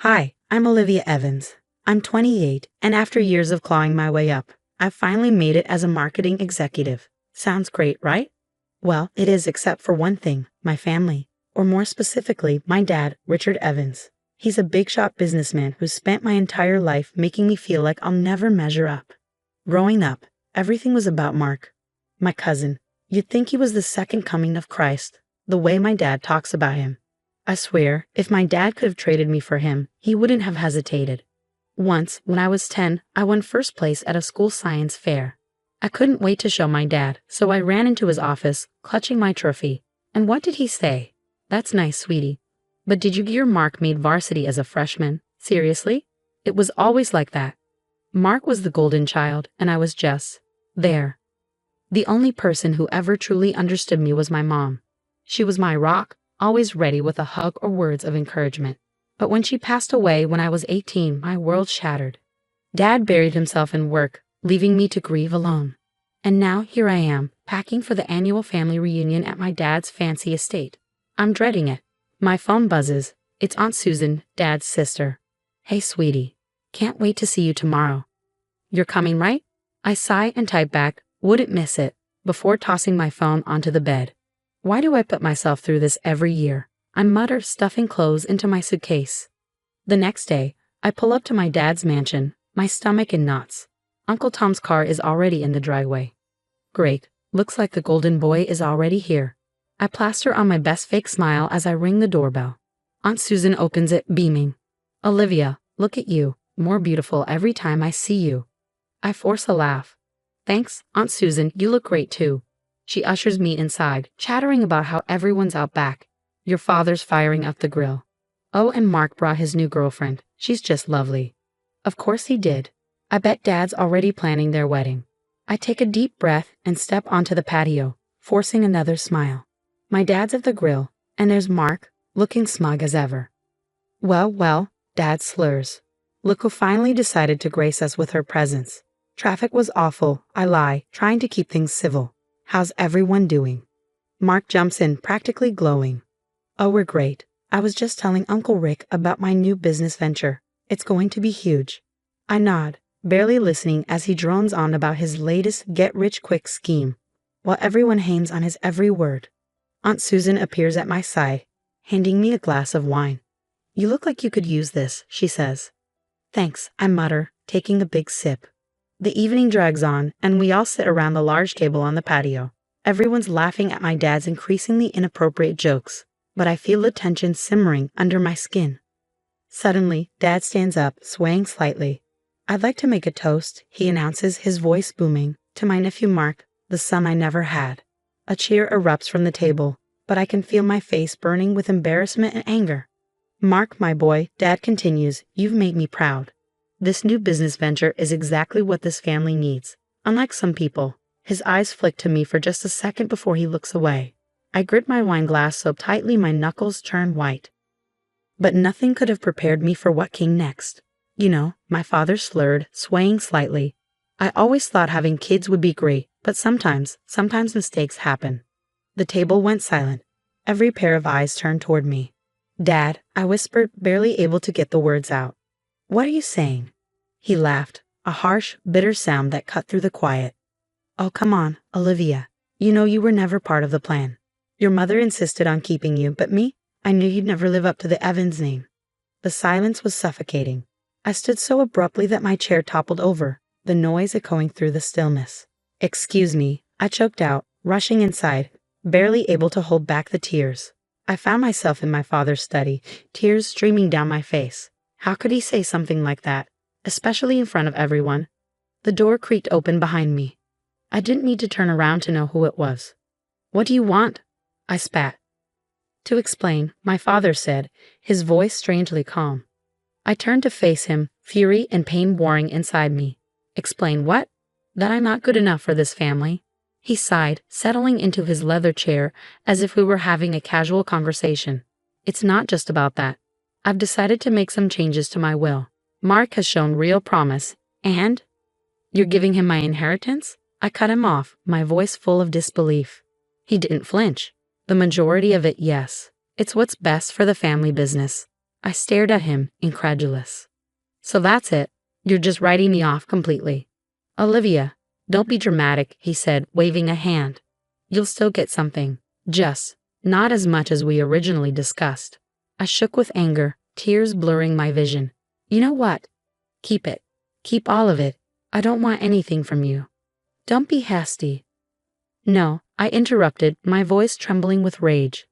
Hi, I'm Olivia Evans. I'm 28, and after years of clawing my way up, I've finally made it as a marketing executive. Sounds great, right? Well, it is except for one thing, my family. Or more specifically, my dad, Richard Evans. He's a big shot businessman who's spent my entire life making me feel like I'll never measure up. Growing up, everything was about Mark, my cousin. You'd think he was the second coming of Christ, the way my dad talks about him. I swear, if my dad could have traded me for him, he wouldn't have hesitated. Once, when I was 10, I won first place at a school science fair. I couldn't wait to show my dad, so I ran into his office, clutching my trophy. And what did he say? "That's nice, sweetie. But did you hear Mark made varsity as a freshman? Seriously?" It was always like that. Mark was the golden child, and I was just there. The only person who ever truly understood me was my mom. She was my rock, always ready with a hug or words of encouragement. But when she passed away when I was 18, my world shattered. Dad buried himself in work, leaving me to grieve alone. And now here I am, packing for the annual family reunion at my dad's fancy estate. I'm dreading it. My phone buzzes. It's Aunt Susan, Dad's sister. "Hey, sweetie. Can't wait to see you tomorrow." "You're coming, right?" I sigh and type back, "Wouldn't miss it," before tossing my phone onto the bed. Why do I put myself through this every year? I mutter, stuffing clothes into my suitcase. The next day, I pull up to my dad's mansion, my stomach in knots. Uncle Tom's car is already in the driveway. Great, looks like the golden boy is already here. I plaster on my best fake smile as I ring the doorbell. Aunt Susan opens it, beaming. "Olivia, look at you, more beautiful every time I see you." I force a laugh. "Thanks, Aunt Susan, you look great too." She ushers me inside, chattering about how everyone's out back. Your father's firing up the grill. Oh, and Mark brought his new girlfriend. She's just lovely. Of course he did. I bet Dad's already planning their wedding. I take a deep breath and step onto the patio, forcing another smile. My dad's at the grill, and there's Mark, looking smug as ever. Well, Dad slurs. Look who finally decided to grace us with her presence. Traffic was awful, I lie, trying to keep things civil. How's everyone doing? Mark jumps in, practically glowing. Oh, we're great. I was just telling Uncle Rick about my new business venture. It's going to be huge. I nod, barely listening as he drones on about his latest get-rich-quick scheme, while everyone hangs on his every word. Aunt Susan appears at my side, handing me a glass of wine. "You look like you could use this," she says. "Thanks," I mutter, taking a big sip. The evening drags on, and we all sit around the large table on the patio. Everyone's laughing at my dad's increasingly inappropriate jokes, but I feel the tension simmering under my skin. Suddenly, Dad stands up, swaying slightly. "I'd like to make a toast," he announces, his voice booming, "to my nephew Mark, the son I never had." A cheer erupts from the table, but I can feel my face burning with embarrassment and anger. "Mark, my boy," Dad continues, "you've made me proud. This new business venture is exactly what this family needs. Unlike some people." His eyes flick to me for just a second before he looks away. I grip my wine glass so tightly my knuckles turn white. But nothing could have prepared me for what came next. "You know," my father slurred, swaying slightly. "I always thought having kids would be great, but sometimes mistakes happen." The table went silent. Every pair of eyes turned toward me. "Dad," I whispered, barely able to get the words out. "What are you saying?" He laughed, a harsh, bitter sound that cut through the quiet. "Oh, come on, Olivia. You know you were never part of the plan. Your mother insisted on keeping you, but me? I knew you'd never live up to the Evans name." The silence was suffocating. I stood so abruptly that my chair toppled over, the noise echoing through the stillness. "Excuse me," I choked out, rushing inside, barely able to hold back the tears. I found myself in my father's study, tears streaming down my face. How could he say something like that, especially in front of everyone? The door creaked open behind me. I didn't need to turn around to know who it was. "What do you want?" I spat. "To explain," my father said, his voice strangely calm. I turned to face him, fury and pain warring inside me. "Explain what?" "That I'm not good enough for this family." He sighed, settling into his leather chair as if we were having a casual conversation. "It's not just about that. I've decided to make some changes to my will. Mark has shown real promise, and—" "You're giving him my inheritance?" I cut him off, my voice full of disbelief. He didn't flinch. "The majority of it, yes. It's what's best for the family business." I stared at him, incredulous. So that's it. You're just writing me off completely. Olivia, don't be dramatic, he said, waving a hand. You'll still get something. Just not as much as we originally discussed. I shook with anger, tears blurring my vision. You know what? Keep it. Keep all of it. I don't want anything from you. Don't be hasty. No, I interrupted, my voice trembling with rage.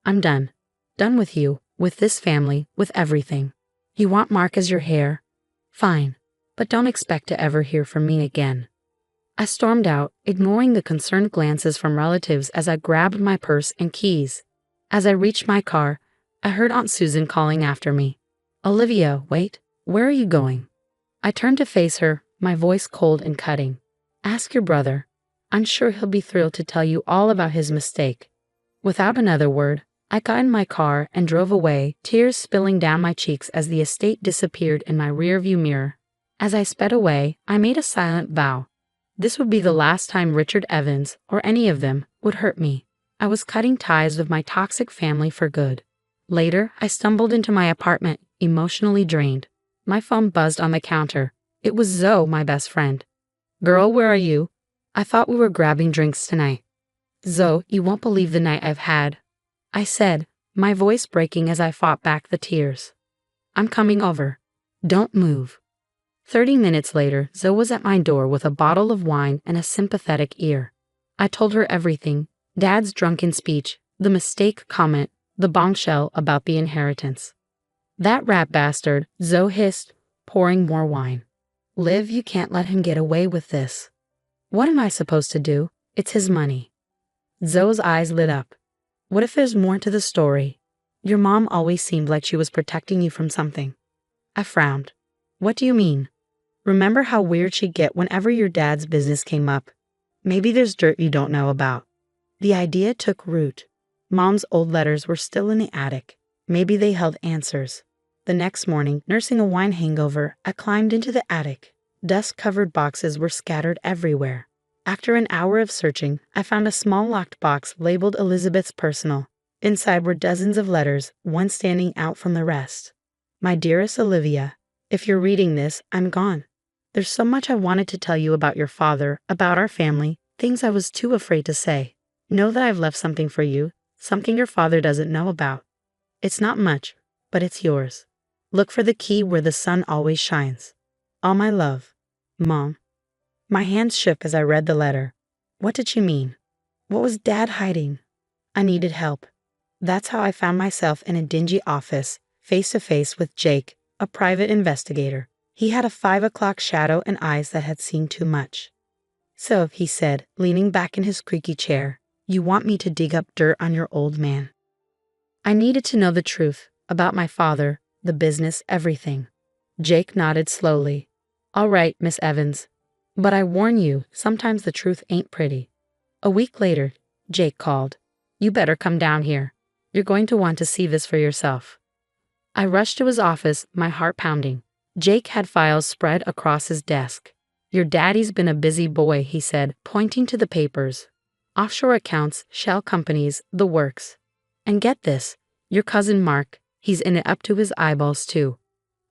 I'm done. Done with you, with this family, with everything. You want Mark as your heir? Fine. But don't expect to ever hear from me again. I stormed out, ignoring the concerned glances from relatives as I grabbed my purse and keys. As I reached my car, I heard Aunt Susan calling after me. Olivia, wait, where are you going? I turned to face her, my voice cold and cutting. Ask your brother. I'm sure he'll be thrilled to tell you all about his mistake. Without another word, I got in my car and drove away, tears spilling down my cheeks as the estate disappeared in my rearview mirror. As I sped away, I made a silent vow. This would be the last time Richard Evans, or any of them, would hurt me. I was cutting ties with my toxic family for good. Later, I stumbled into my apartment, emotionally drained. My phone buzzed on the counter. It was Zoe, my best friend. Girl, where are you? I thought we were grabbing drinks tonight. Zoe, you won't believe the night I've had. I said, my voice breaking as I fought back the tears. I'm coming over. Don't move. 30 minutes later, Zoe was at my door with a bottle of wine and a sympathetic ear. I told her everything. Dad's drunken speech, the mistake comment, the bombshell about the inheritance. That rat bastard, Zoe hissed, pouring more wine. Liv, you can't let him get away with this. What am I supposed to do? It's his money. Zoe's eyes lit up. What if there's more to the story? Your mom always seemed like she was protecting you from something. I frowned. What do you mean? Remember how weird she'd get whenever your dad's business came up? Maybe there's dirt you don't know about. The idea took root. Mom's old letters were still in the attic. Maybe they held answers. The next morning, nursing a wine hangover, I climbed into the attic. Dust-covered boxes were scattered everywhere. After an hour of searching, I found a small locked box labeled Elizabeth's personal. Inside were dozens of letters, one standing out from the rest. My dearest Olivia, if you're reading this, I'm gone. There's so much I wanted to tell you about your father, about our family, things I was too afraid to say. Know that I've left something for you, something your father doesn't know about. It's not much, but it's yours. Look for the key where the sun always shines. All my love, Mom. My hands shook as I read the letter. What did she mean? What was Dad hiding? I needed help. That's how I found myself in a dingy office, face to face with Jake, a private investigator. He had a 5 o'clock shadow and eyes that had seen too much. So, he said, leaning back in his creaky chair, you want me to dig up dirt on your old man. I needed to know the truth, about my father, the business, everything. Jake nodded slowly. All right, Miss Evans. But I warn you, sometimes the truth ain't pretty. A week later, Jake called. You better come down here. You're going to want to see this for yourself. I rushed to his office, my heart pounding. Jake had files spread across his desk. Your daddy's been a busy boy, he said, pointing to the papers. Offshore accounts, shell companies, the works. And get this, your cousin Mark, he's in it up to his eyeballs too.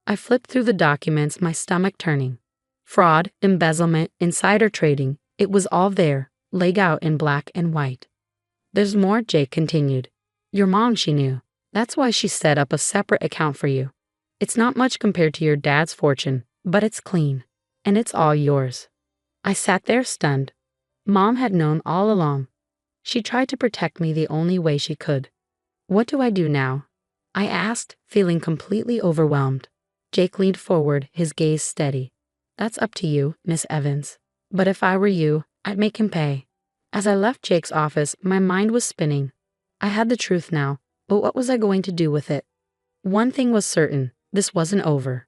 I flipped through the documents, my stomach turning. Fraud, embezzlement, insider trading, it was all there, laid out in black and white. There's more, Jake continued. Your mom, she knew. That's why she set up a separate account for you. It's not much compared to your dad's fortune, but it's clean. And it's all yours. I sat there stunned. Mom had known all along. She tried to protect me the only way she could. What do I do now? I asked, feeling completely overwhelmed. Jake leaned forward, his gaze steady. That's up to you, Miss Evans. But if I were you, I'd make him pay. As I left Jake's office, my mind was spinning. I had the truth now, but what was I going to do with it? One thing was certain, this wasn't over.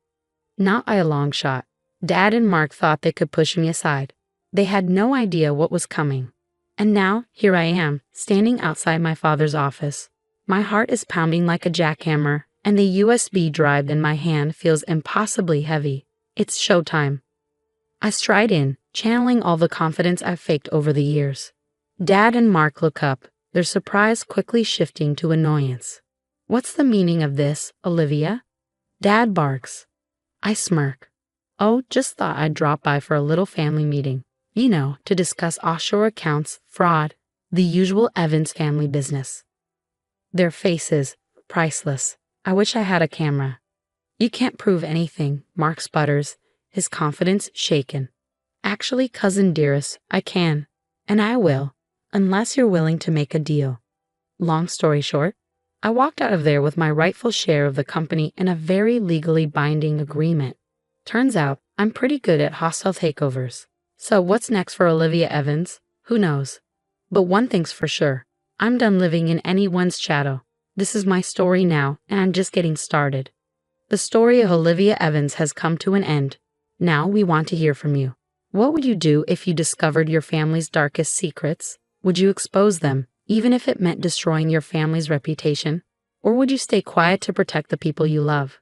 Not by a long shot. Dad and Mark thought they could push me aside. They had no idea what was coming. And now, here I am, standing outside my father's office. My heart is pounding like a jackhammer, and the USB drive in my hand feels impossibly heavy. It's showtime. I stride in, channeling all the confidence I've faked over the years. Dad and Mark look up, their surprise quickly shifting to annoyance. What's the meaning of this, Olivia? Dad barks. I smirk. Oh, just thought I'd drop by for a little family meeting. You know, to discuss offshore accounts, fraud, the usual Evans family business. Their faces, priceless. I wish I had a camera. You can't prove anything, Mark sputters, his confidence shaken. Actually, cousin dearest, I can. And I will, unless you're willing to make a deal. Long story short, I walked out of there with my rightful share of the company in a very legally binding agreement. Turns out, I'm pretty good at hostile takeovers. So what's next for Olivia Evans? Who knows? But one thing's for sure. I'm done living in anyone's shadow. This is my story now, and I'm just getting started. The story of Olivia Evans has come to an end. Now we want to hear from you. What would you do if you discovered your family's darkest secrets? Would you expose them, even if it meant destroying your family's reputation? Or would you stay quiet to protect the people you love?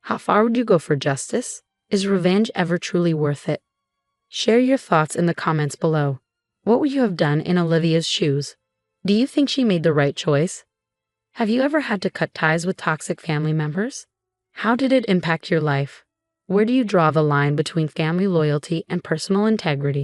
How far would you go for justice? Is revenge ever truly worth it? Share your thoughts in the comments below. What would you have done in Olivia's shoes? Do you think she made the right choice? Have you ever had to cut ties with toxic family members? How did it impact your life? Where do you draw the line between family loyalty and personal integrity?